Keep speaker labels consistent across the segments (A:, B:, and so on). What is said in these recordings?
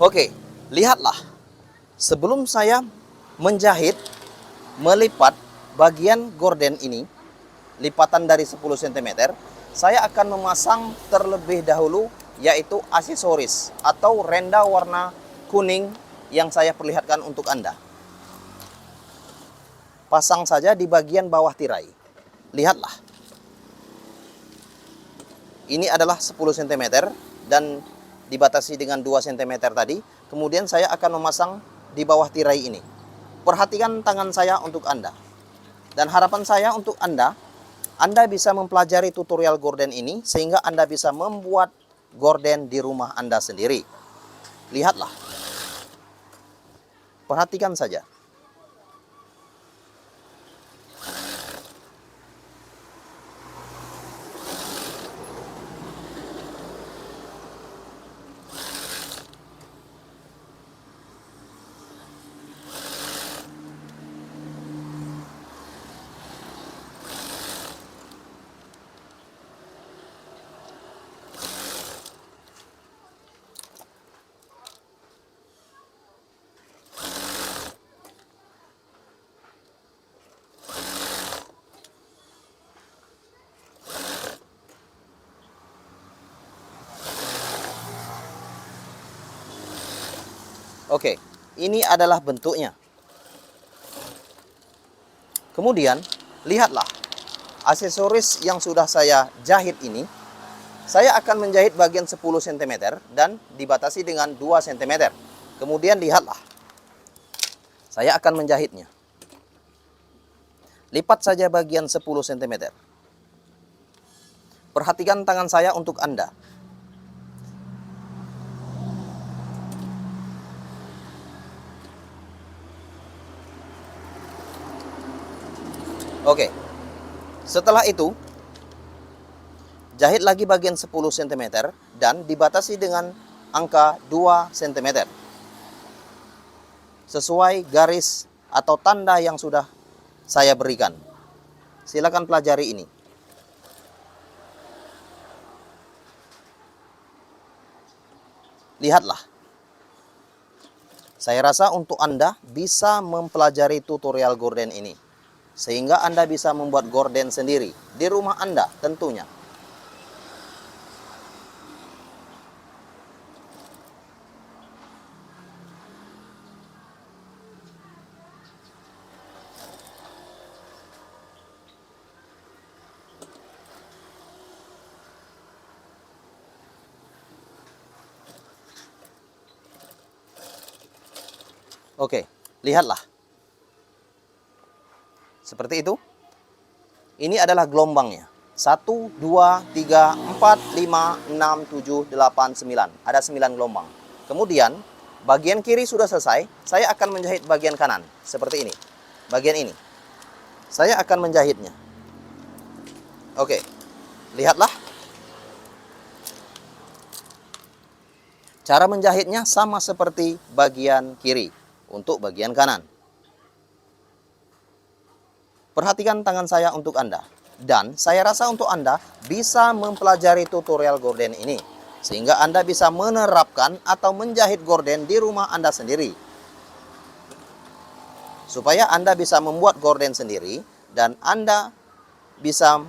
A: Oke, lihatlah. Sebelum saya menjahit, melipat bagian gorden ini, lipatan dari 10 cm, saya akan memasang terlebih dahulu yaitu aksesoris atau renda warna kuning yang saya perlihatkan untuk Anda. Pasang saja di bagian bawah tirai. Lihatlah. Ini adalah 10 cm dan dibatasi dengan 2 cm tadi. Kemudian saya akan memasang di bawah tirai ini. Perhatikan tangan saya untuk Anda. Dan harapan saya untuk Anda bisa mempelajari tutorial gorden ini sehingga Anda bisa membuat gorden di rumah Anda sendiri. Lihatlah. Perhatikan saja. Oke, ini adalah bentuknya. Kemudian, lihatlah. Aksesoris yang sudah saya jahit ini, saya akan menjahit bagian 10 cm dan dibatasi dengan 2 cm. Kemudian lihatlah. Saya akan menjahitnya. Lipat saja bagian 10 cm. Perhatikan tangan saya untuk Anda. Oke. Setelah itu, jahit lagi bagian 10 cm dan dibatasi dengan angka 2 cm. Sesuai garis atau tanda yang sudah saya berikan. Silakan pelajari ini. Lihatlah. Saya rasa untuk Anda bisa mempelajari tutorial gorden ini. Sehingga Anda bisa membuat gorden sendiri di rumah Anda tentunya. Oke, lihatlah. Seperti itu. Ini adalah gelombangnya. 1, 2, 3, 4, 5, 6, 7, 8, 9. Ada 9 gelombang. Kemudian, bagian kiri sudah selesai. Saya akan menjahit bagian kanan. Seperti ini. Bagian ini. Saya akan menjahitnya. Oke. Lihatlah. Cara menjahitnya sama seperti bagian kiri. Untuk bagian kanan. Perhatikan tangan saya untuk Anda. Dan saya rasa untuk Anda bisa mempelajari tutorial gorden ini. Sehingga Anda bisa menerapkan atau menjahit gorden di rumah Anda sendiri. Supaya Anda bisa membuat gorden sendiri dan Anda bisa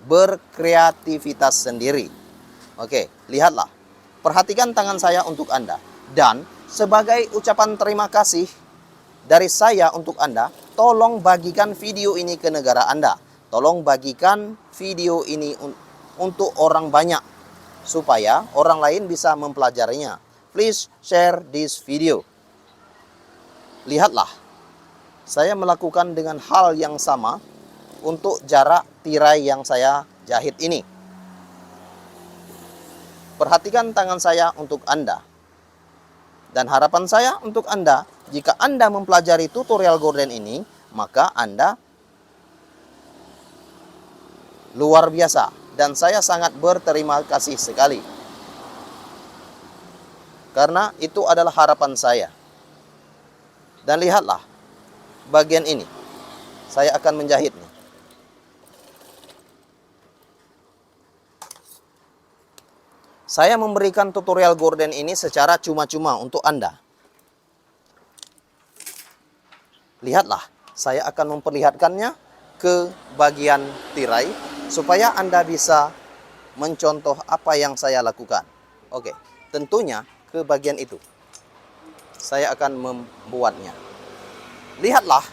A: berkreativitas sendiri. Oke, lihatlah. Perhatikan tangan saya untuk Anda. Dan sebagai ucapan terima kasih dari saya untuk Anda, tolong bagikan video ini ke negara Anda. Tolong bagikan video ini untuk orang banyak, supaya orang lain bisa mempelajarinya. Please share this video. Lihatlah, saya melakukan dengan hal yang sama untuk jarak tirai yang saya jahit ini. Perhatikan tangan saya untuk Anda. Dan harapan saya untuk Anda, jika Anda mempelajari tutorial gorden ini, maka Anda luar biasa. Dan saya sangat berterima kasih sekali. Karena itu adalah harapan saya. Dan lihatlah, bagian ini. Saya akan menjahitnya. Saya memberikan tutorial gorden ini secara cuma-cuma untuk Anda. Lihatlah, saya akan memperlihatkannya ke bagian tirai supaya Anda bisa mencontoh apa yang saya lakukan. Oke, tentunya ke bagian itu saya akan membuatnya. Lihatlah,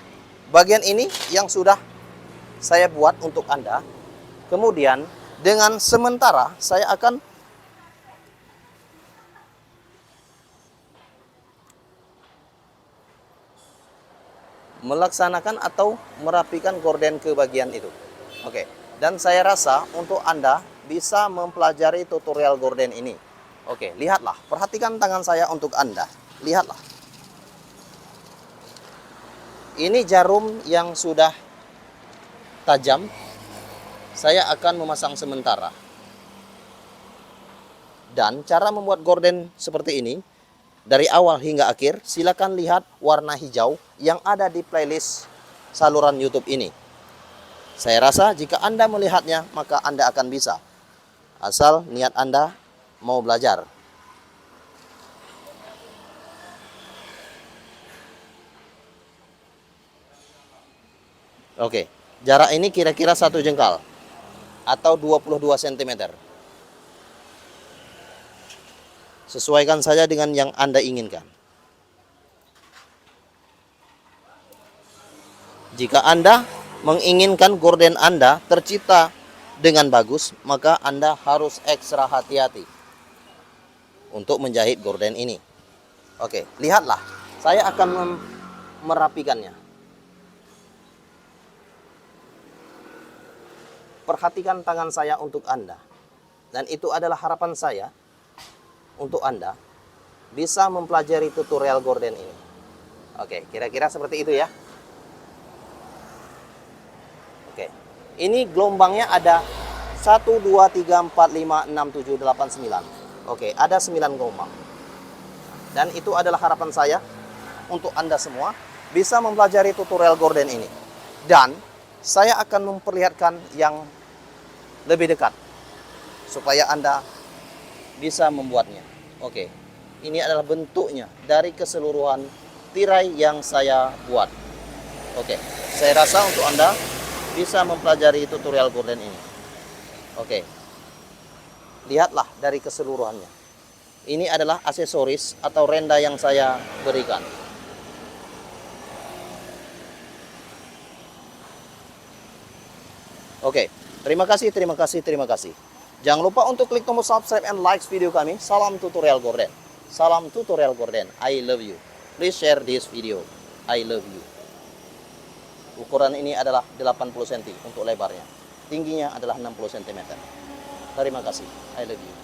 A: bagian ini yang sudah saya buat untuk Anda. Kemudian dengan sementara saya akan melaksanakan atau merapikan gorden ke bagian itu. Oke, dan saya rasa untuk Anda bisa mempelajari tutorial gorden ini. Oke, lihatlah, perhatikan tangan saya untuk Anda. Lihatlah. Ini jarum yang sudah tajam. Saya akan memasang sementara. Dan cara membuat gorden seperti ini, dari awal hingga akhir, silakan lihat warna hijau yang ada di playlist saluran YouTube ini. Saya rasa jika Anda melihatnya, maka Anda akan bisa. Asal niat Anda mau belajar. Oke, jarak ini kira-kira 1 jengkal atau 22 cm. Sesuaikan saja dengan yang Anda inginkan. Jika Anda menginginkan gorden Anda tercipta dengan bagus, maka Anda harus ekstra hati-hati untuk menjahit gorden ini. Oke, lihatlah. Saya akan merapikannya. Perhatikan tangan saya untuk Anda. Dan itu adalah harapan saya untuk Anda bisa mempelajari tutorial gorden ini. Oke, kira-kira seperti itu ya. Oke, ini gelombangnya ada 1, 2, 3, 4, 5, 6, 7, 8, 9. Oke, ada 9 gelombang. Dan itu adalah harapan saya untuk Anda semua bisa mempelajari tutorial gorden ini. Dan saya akan memperlihatkan yang lebih dekat supaya Anda bisa membuatnya. Oke, ini adalah bentuknya dari keseluruhan tirai yang saya buat. Oke, saya rasa untuk Anda bisa mempelajari tutorial gorden ini. Oke, lihatlah dari keseluruhannya. Ini adalah aksesoris atau renda yang saya berikan. Oke, terima kasih. Jangan lupa untuk klik tombol subscribe and like video kami. Salam tutorial gorden. Salam tutorial gorden. I love you. Please share this video. I love you. Ukuran ini adalah 80 cm untuk lebarnya. Tingginya adalah 60 cm. Terima kasih. I love you.